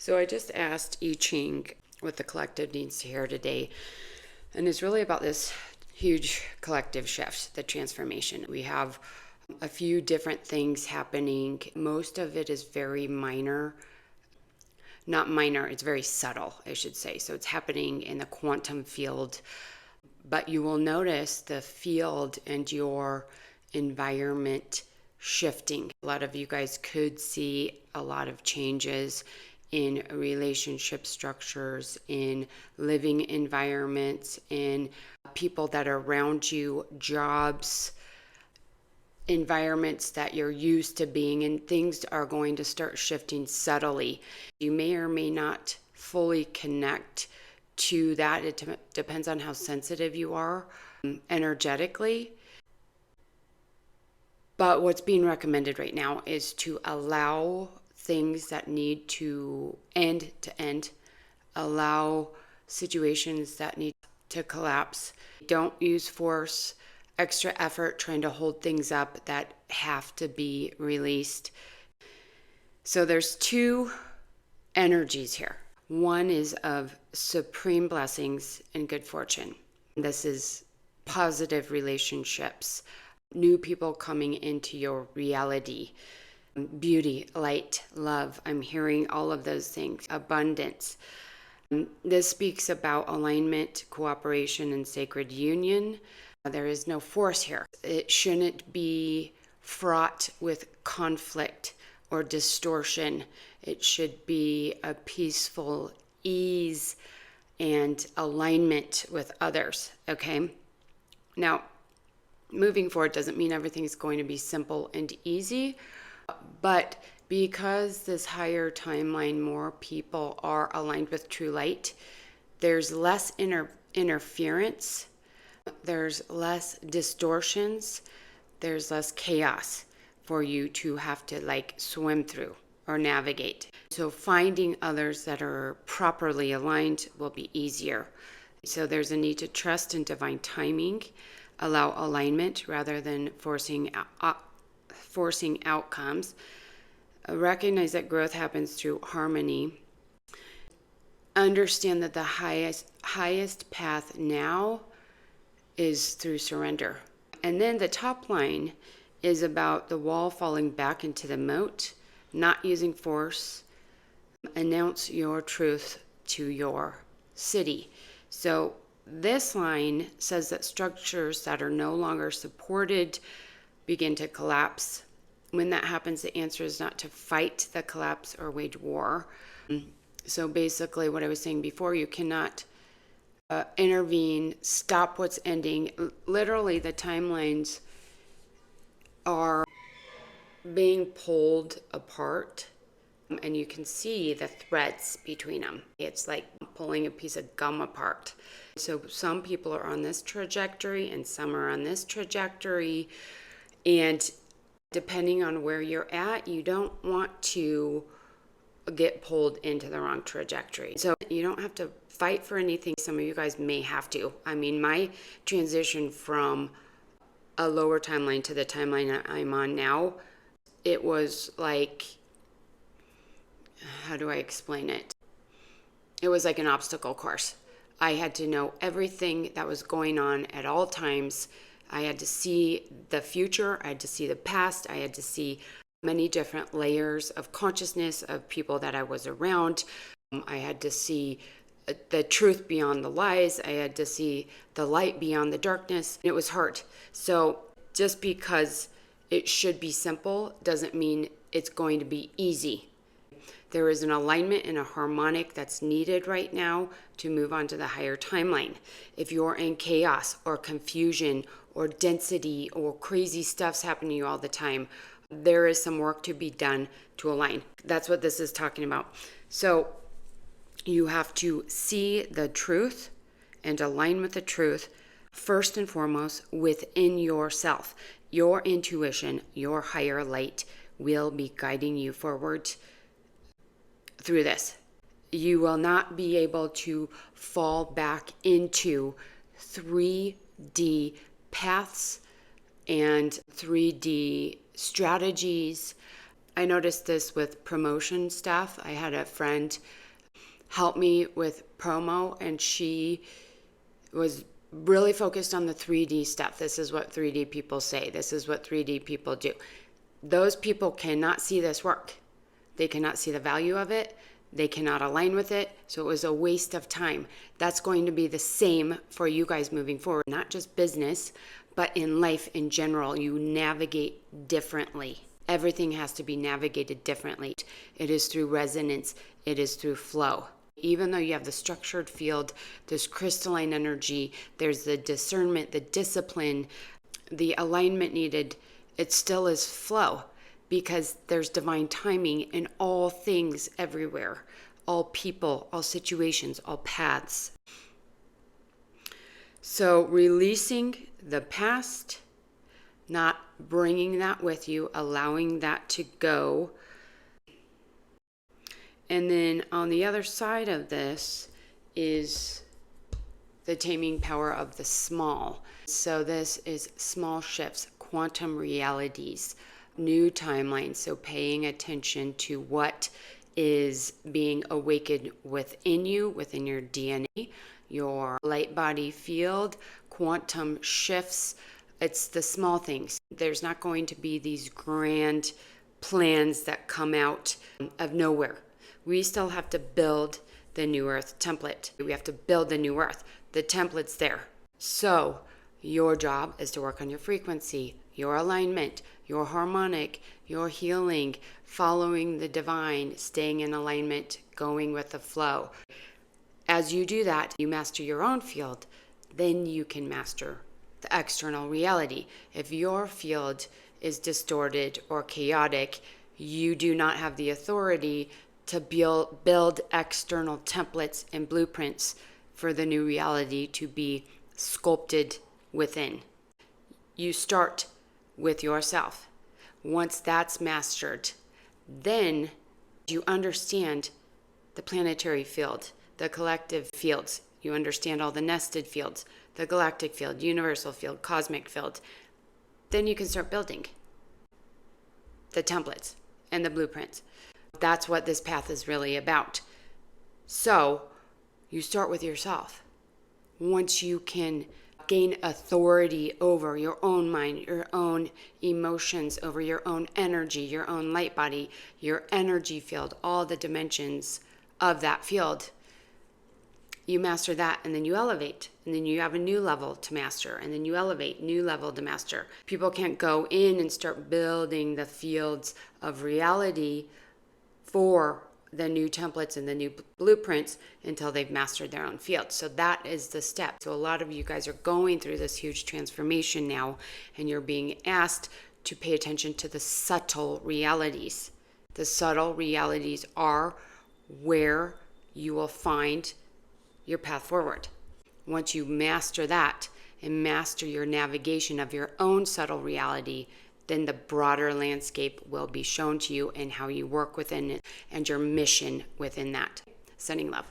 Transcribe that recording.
So I just asked I Ching what the collective needs to hear today. And it's really about this huge collective shift, the transformation. We have a few different things happening. Most of it is very minor. Not minor, it's very subtle, I should say. So it's happening in the quantum field. But you will notice the field and your environment shifting. A lot of you guys could see a lot of changes in relationship structures, in living environments, in people that are around you, jobs, environments that you're used to being in. Things are going to start shifting subtly. You may or may not fully connect to that. It depends on how sensitive you are energetically. But what's being recommended right now is to allow things that need to end, allow situations that need to collapse. Don't use force, extra effort trying to hold things up that have to be released. So there's two energies here. One is of supreme blessings and good fortune. This is positive relationships, new people coming into your reality, beauty, light, love. I'm hearing all of those things, abundance. This speaks about alignment, cooperation, and sacred union. There is no force here. It shouldn't be fraught with conflict or distortion. It should be a peaceful ease and alignment with others, okay? Now, moving forward doesn't mean everything's going to be simple and easy, but because this higher timeline, more people are aligned with true light, there's less interference, there's less distortions, there's less chaos for you to have to swim through or navigate. So finding others that are properly aligned will be easier. So there's a need to trust in divine timing, allow alignment rather than forcing outcomes. Recognize that growth happens through harmony. Understand that the highest path now is through surrender. And then the top line is about the wall falling back into the moat, not using force. Announce your truth to your city. So this line says that structures that are no longer supported begin to collapse. When that happens, the answer is not to fight the collapse or wage war. So basically what I was saying before, you cannot intervene, stop what's ending. Literally, the timelines are being pulled apart, and you can see the threads between them. It's like pulling a piece of gum apart. So some people are on this trajectory and some are on this trajectory, and depending on where you're at, you don't want to get pulled into the wrong trajectory. So you don't have to fight for anything. Some of you guys may have to. I mean, my transition from a lower timeline to the timeline I'm on now, it was like, how do I explain it? It was like an obstacle course. I had to know everything that was going on at all times. I had to see the future. I had to see the past. I had to see many different layers of consciousness of people that I was around. I had to see the truth beyond the lies. I had to see the light beyond the darkness. It was hard. So just because it should be simple doesn't mean it's going to be easy. There is an alignment and a harmonic that's needed right now to move on to the higher timeline. If you're in chaos or confusion or density or crazy stuff's happening to you all the time, there is some work to be done to align. That's what this is talking about. So you have to see the truth and align with the truth first and foremost within yourself. Your intuition, your higher light will be guiding you forward through this. You will not be able to fall back into 3D paths and 3D strategies I noticed this with promotion stuff. I had a friend help me with promo, and she was really focused on the 3D stuff. This is what 3D people say. This is what 3D people do. Those people cannot see this work. They cannot see the value of it. They cannot align with it. So it was a waste of time. That's going to be the same for you guys moving forward, not just business, but in life in general. You navigate differently. Everything has to be navigated differently. It is through resonance. It is through flow. Even though you have the structured field, there's crystalline energy, there's the discernment, the discipline, the alignment needed, it still is flow, because there's divine timing in all things everywhere, all people, all situations, all paths. So releasing the past, not bringing that with you, allowing that to go. And then on the other side of this is the taming power of the small. So this is small shifts, quantum realities, new timelines. So paying attention to what is being awakened within you, within your DNA, your light body field, quantum shifts. It's the small things. There's not going to be these grand plans that come out of nowhere. We still have to build the new earth template. We have to build the new earth. The template's there. So your job is to work on your frequency, your alignment, your harmonic, your healing, following the divine, staying in alignment, going with the flow. As you do that, you master your own field, then you can master the external reality. If your field is distorted or chaotic, you do not have the authority to build external templates and blueprints for the new reality to be sculpted within. You start with yourself. Once that's mastered, then you understand the planetary field, the collective fields. You understand all the nested fields, the galactic field, universal field, cosmic field. Then you can start building the templates and the blueprints. That's what this path is really about. So you start with yourself. Once you can gain authority over your own mind, your own emotions, over your own energy, your own light body, your energy field, all the dimensions of that field, you master that, and then you elevate, and then you have a new level to master, and then you elevate, new level to master. People can't go in and start building the fields of reality for the new templates and the new blueprints until they've mastered their own field. So that is the step. So a lot of you guys are going through this huge transformation now, and you're being asked to pay attention to the subtle realities. The subtle realities are where you will find your path forward. Once you master that and master your navigation of your own subtle reality, then the broader landscape will be shown to you and how you work within it and your mission within that. Sending love.